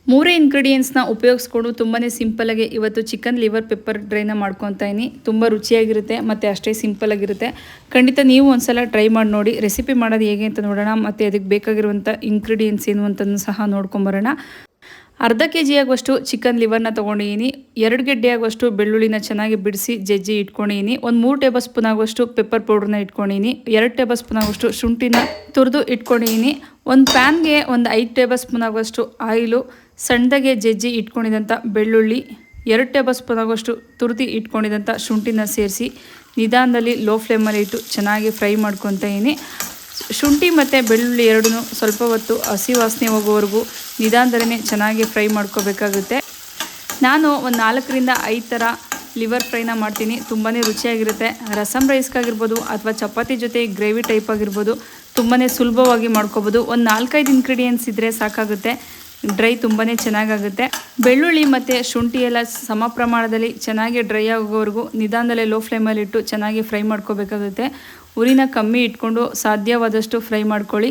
ಮೂರೇ ಇಂಗ್ರೀಡಿಯೆಂಟ್ಸ್ನ ಉಪಯೋಗಿಸ್ಕೊಂಡು ತುಂಬಾ ಸಿಂಪಲಾಗಿ ಇವತ್ತು ಚಿಕನ್ ಲಿವರ್ ಪೆಪ್ಪರ್ ಡ್ರೈನ ಮಾಡ್ಕೊತಾ ಇದ್ದೀನಿ. ತುಂಬ ರುಚಿಯಾಗಿರುತ್ತೆ ಮತ್ತು ಅಷ್ಟೇ ಸಿಂಪಲಾಗಿರುತ್ತೆ. ಖಂಡಿತ ನೀವು ಒಂದ್ಸಲ ಟ್ರೈ ಮಾಡಿ ನೋಡಿ. ರೆಸಿಪಿ ಮಾಡೋದು ಹೇಗೆ ಅಂತ ನೋಡೋಣ, ಮತ್ತು ಅದಕ್ಕೆ ಬೇಕಾಗಿರುವಂಥ ಇಂಗ್ರೀಡಿಯೆಂಟ್ಸ್ ಏನು ಅಂತಲೂ ಸಹ ನೋಡ್ಕೊಂಬರೋಣ. ಅರ್ಧ kg ಆಗುವಷ್ಟು ಚಿಕನ್ ಲಿವರ್ನ ತೊಗೊಂಡಿದ್ದೀನಿ. 2 ಗೆಡ್ಡೆ ಆಗುವಷ್ಟು ಬೆಳ್ಳುಳ್ಳಿನ ಚೆನ್ನಾಗಿ ಬಿಡಿಸಿ ಜಜ್ಜಿ ಇಟ್ಕೊಂಡಿದ್ದೀನಿ. ಒಂದು 3 ಟೇಬಲ್ ಸ್ಪೂನ್ ಆಗುವಷ್ಟು ಪೆಪ್ಪರ್ ಪೌಡ್ರನ್ನ ಇಟ್ಕೊಂಡಿದ್ದೀನಿ. 2 ಟೇಬಲ್ ಸ್ಪೂನ್ ಆಗುವಷ್ಟು ಶುಂಠಿನ ತುರಿದು ಇಟ್ಕೊಂಡಿದ್ದೀನಿ. ಒಂದು ಪ್ಯಾನ್ಗೆ ಒಂದು 5 ಟೇಬಲ್ ಸ್ಪೂನ್ ಆಗುವಷ್ಟು ಆಯಿಲು, ಸಣ್ಣದಾಗೆ ಜಜ್ಜಿ ಇಟ್ಕೊಂಡಿದ್ದಂಥ ಬೆಳ್ಳುಳ್ಳಿ, 2 ಟೇಬಲ್ ಸ್ಪೂನ್ ಆಗುವಷ್ಟು ತುರಿದು ಇಟ್ಕೊಂಡಿದ್ದಂಥ ಶುಂಠಿನ ಸೇರಿಸಿ ನಿಧಾನದಲ್ಲಿ ಲೋ ಫ್ಲೇಮಲ್ಲಿ ಇಟ್ಟು ಚೆನ್ನಾಗಿ ಫ್ರೈ ಮಾಡ್ಕೊತಾ ಇದ್ದೀನಿ. ಶುಂಠಿ ಮತ್ತು ಬೆಳ್ಳುಳ್ಳಿ ಎರಡೂ ಸ್ವಲ್ಪ ಹೊತ್ತು ಹಸಿ ವಾಸನೆ ಹೋಗೋವರೆಗೂ ನಿಧಾನದಲ್ಲೇ ಚೆನ್ನಾಗಿ ಫ್ರೈ ಮಾಡ್ಕೋಬೇಕಾಗುತ್ತೆ. ನಾನು ಒಂದು 4 ರಿಂದ 5 ಥರ ಲಿವರ್ ಫ್ರೈನ ಮಾಡ್ತೀನಿ. ತುಂಬಾ ರುಚಿಯಾಗಿರುತ್ತೆ. ರಸಮ್ ರೈಸ್ಗಾಗಿರ್ಬೋದು ಅಥವಾ ಚಪಾತಿ ಜೊತೆ ಗ್ರೇವಿ ಟೈಪ್ ಆಗಿರ್ಬೋದು, ತುಂಬಾ ಸುಲಭವಾಗಿ ಮಾಡ್ಕೋಬೋದು. ಒಂದು 4-5 ಇಂಗ್ರೀಡಿಯೆಂಟ್ಸ್ ಇದ್ದರೆ ಸಾಕಾಗುತ್ತೆ. ಡ್ರೈ ತುಂಬಾ ಚೆನ್ನಾಗಾಗುತ್ತೆ. ಬೆಳ್ಳುಳ್ಳಿ ಮತ್ತು ಶುಂಠಿ ಎಲ್ಲ ಸಮ ಪ್ರಮಾಣದಲ್ಲಿ ಚೆನ್ನಾಗಿ ಡ್ರೈ ಆಗೋವರೆಗೂ ನಿಧಾನದಲ್ಲೇ ಲೋ ಫ್ಲೇಮಲ್ಲಿ ಇಟ್ಟು ಚೆನ್ನಾಗಿ ಫ್ರೈ ಮಾಡ್ಕೋಬೇಕಾಗುತ್ತೆ. ಉರಿನ ಕಮ್ಮಿ ಇಟ್ಕೊಂಡು ಸಾಧ್ಯವಾದಷ್ಟು ಫ್ರೈ ಮಾಡ್ಕೊಳ್ಳಿ.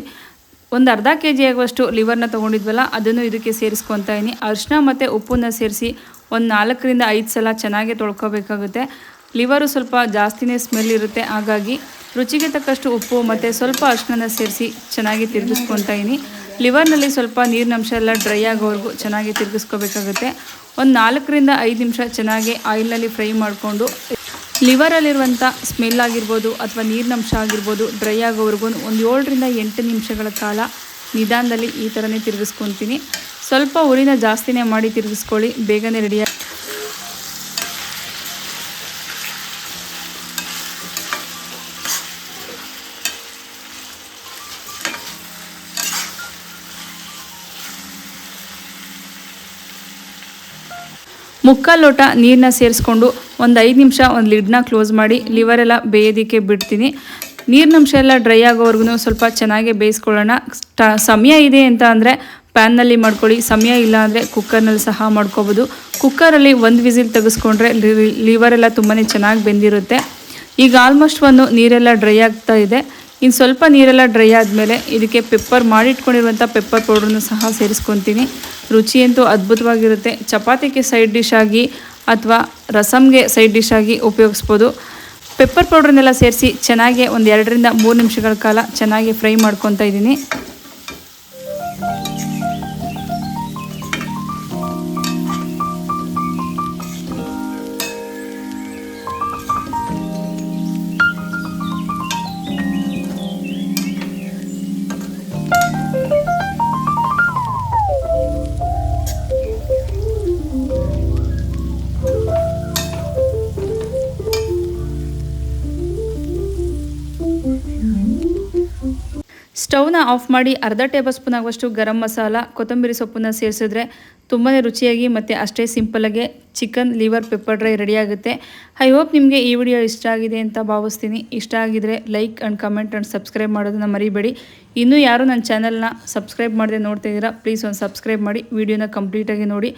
ಒಂದು ಅರ್ಧ kg ಆಗುವಷ್ಟು ಲಿವರ್ನ ತೊಗೊಂಡಿದ್ವಲ್ಲ, ಅದನ್ನು ಇದಕ್ಕೆ ಸೇರಿಸ್ಕೊತಾ ಇದ್ದೀನಿ. ಅರಿಶಿನ ಮತ್ತು ಉಪ್ಪನ್ನ ಸೇರಿಸಿ ಒಂದು 4 ರಿಂದ 5 ಸಲ ಚೆನ್ನಾಗಿ ತೊಳ್ಕೊಬೇಕಾಗುತ್ತೆ. ಲಿವರು ಸ್ವಲ್ಪ ಜಾಸ್ತಿನೇ ಸ್ಮೆಲ್ ಇರುತ್ತೆ, ಹಾಗಾಗಿ ರುಚಿಗೆ ತಕ್ಕಷ್ಟು ಉಪ್ಪು ಮತ್ತು ಸ್ವಲ್ಪ ಅರಿಶಿನ ಸೇರಿಸಿ ಚೆನ್ನಾಗಿ ತಿರುಗಿಸ್ಕೊತಾ ಇದ್ದೀನಿ. ಲಿವರ್ನಲ್ಲಿ ಸ್ವಲ್ಪ ನೀರಿನಂಶ ಎಲ್ಲ ಡ್ರೈ ಆಗೋವರೆಗೂ ಚೆನ್ನಾಗಿ ತಿರುಗಿಸ್ಕೋಬೇಕಾಗುತ್ತೆ. ಒಂದು 4 ರಿಂದ 5 ನಿಮಿಷ ಚೆನ್ನಾಗಿ ಆಯಿಲ್ನಲ್ಲಿ ಫ್ರೈ ಮಾಡಿಕೊಂಡು ಲಿವರಲ್ಲಿರುವಂಥ ಸ್ಮೆಲ್ ಆಗಿರ್ಬೋದು ಅಥವಾ ನೀರಿನಂಶ ಆಗಿರ್ಬೋದು ಡ್ರೈ ಆಗೋವರೆಗೂ ಒಂದು 7 ರಿಂದ 8 ನಿಮಿಷಗಳ ಕಾಲ ನಿಧಾನದಲ್ಲಿ ಈ ಥರನೇ ತಿರುಗಿಸ್ಕೊತೀನಿ. ಸ್ವಲ್ಪ ಉರಿನ ಜಾಸ್ತಿನೇ ಮಾಡಿ ತಿರುಗಿಸ್ಕೊಳ್ಳಿ, ಬೇಗನೆ ರೆಡಿ. ಮುಕ್ಕಾಲು ಲೋಟ ನೀರನ್ನ ಸೇರಿಸ್ಕೊಂಡು ಒಂದು 5 ನಿಮಿಷ ಒಂದು ಲಿಡ್ನ ಕ್ಲೋಸ್ ಮಾಡಿ ಲಿವರೆಲ್ಲ ಬೇಯೋದಕ್ಕೆ ಬಿಡ್ತೀನಿ. ನೀರಿನಂಶ ಎಲ್ಲ ಡ್ರೈ ಆಗೋವರೆಗೂ ಸ್ವಲ್ಪ ಚೆನ್ನಾಗಿ ಬೇಯಿಸ್ಕೊಳ್ಳೋಣ. ಸಮಯ ಇದೆ ಅಂತ ಅಂದರೆ ಪ್ಯಾನ್ನಲ್ಲಿ ಮಾಡ್ಕೊಳ್ಳಿ, ಸಮಯ ಇಲ್ಲ ಅಂದರೆ ಕುಕ್ಕರ್ನಲ್ಲಿ ಸಹ ಮಾಡ್ಕೋಬೋದು. ಕುಕ್ಕರಲ್ಲಿ 1 ವಿಸಿಲ್ ತೆಗೆಸ್ಕೊಂಡ್ರೆ ಲಿವರೆಲ್ಲ ತುಂಬಾ ಚೆನ್ನಾಗಿ ಬೆಂದಿರುತ್ತೆ. ಈಗ ಆಲ್ಮೋಸ್ಟ್ ಒಂದು ನೀರೆಲ್ಲ ಡ್ರೈ ಆಗ್ತಾ ಇದೆ. ಇನ್ನು ಸ್ವಲ್ಪ ನೀರೆಲ್ಲ ಡ್ರೈ ಆದಮೇಲೆ ಇದಕ್ಕೆ ಪೆಪ್ಪರ್ ಮಾಡಿಟ್ಕೊಂಡಿರುವಂಥ ಪೆಪ್ಪರ್ ಪೌಡ್ರನ್ನು ಸಹ ಸೇರಿಸ್ಕೊತೀನಿ. ರುಚಿಯಂತೂ ಅದ್ಭುತವಾಗಿರುತ್ತೆ. ಚಪಾತಿಗೆ ಸೈಡ್ ಡಿಶ್ ಆಗಿ ಅಥವಾ ರಸಮ್ಗೆ ಸೈಡ್ ಡಿಶ್ ಆಗಿ ಉಪಯೋಗಿಸ್ಬೋದು. ಪೆಪ್ಪರ್ ಪೌಡ್ರನ್ನೆಲ್ಲ ಸೇರಿಸಿ ಚೆನ್ನಾಗಿ ಒಂದು 2 ರಿಂದ 3 ನಿಮಿಷಗಳ ಕಾಲ ಚೆನ್ನಾಗಿ ಫ್ರೈ ಮಾಡ್ಕೊತಾ ಇದ್ದೀನಿ. ಸ್ಟವ್ನ ಆಫ್ ಮಾಡಿ ಅರ್ಧ ಟೇಬಲ್ ಸ್ಪೂನ್ ಆಗುವಷ್ಟು ಗರಂ ಮಸಾಲ, ಕೊತ್ತಂಬರಿ ಸೊಪ್ಪನ್ನು ಸೇರಿಸಿದ್ರೆ ತುಂಬಾ ರುಚಿಯಾಗಿ ಮತ್ತು ಅಷ್ಟೇ ಸಿಂಪಲಾಗಿ ಚಿಕನ್ ಲಿವರ್ ಪೆಪ್ಪರ್ ಡ್ರೈ ರೆಡಿಯಾಗುತ್ತೆ. ಐ ಹೋಪ್ ನಿಮಗೆ ಈ ವಿಡಿಯೋ ಇಷ್ಟ ಆಗಿದೆ ಅಂತ ಭಾವಿಸ್ತೀನಿ. ಇಷ್ಟ ಆಗಿದರೆ like and comment and subscribe ಮಾಡೋದನ್ನು ಮರಿಬೇಡಿ. ಇನ್ನೂ ಯಾರು ನನ್ನ ಚಾನಲ್ನ ಸಬ್ಸ್ಕ್ರೈಬ್ ಮಾಡದೆ ನೋಡ್ತಾ ಇದ್ದೀರಾ, ಪ್ಲೀಸ್ ಒಂದು ಸಬ್ಸ್ಕ್ರೈಬ್ ಮಾಡಿ, ವಿಡಿಯೋನ ಕಂಪ್ಲೀಟಾಗಿ ನೋಡಿ.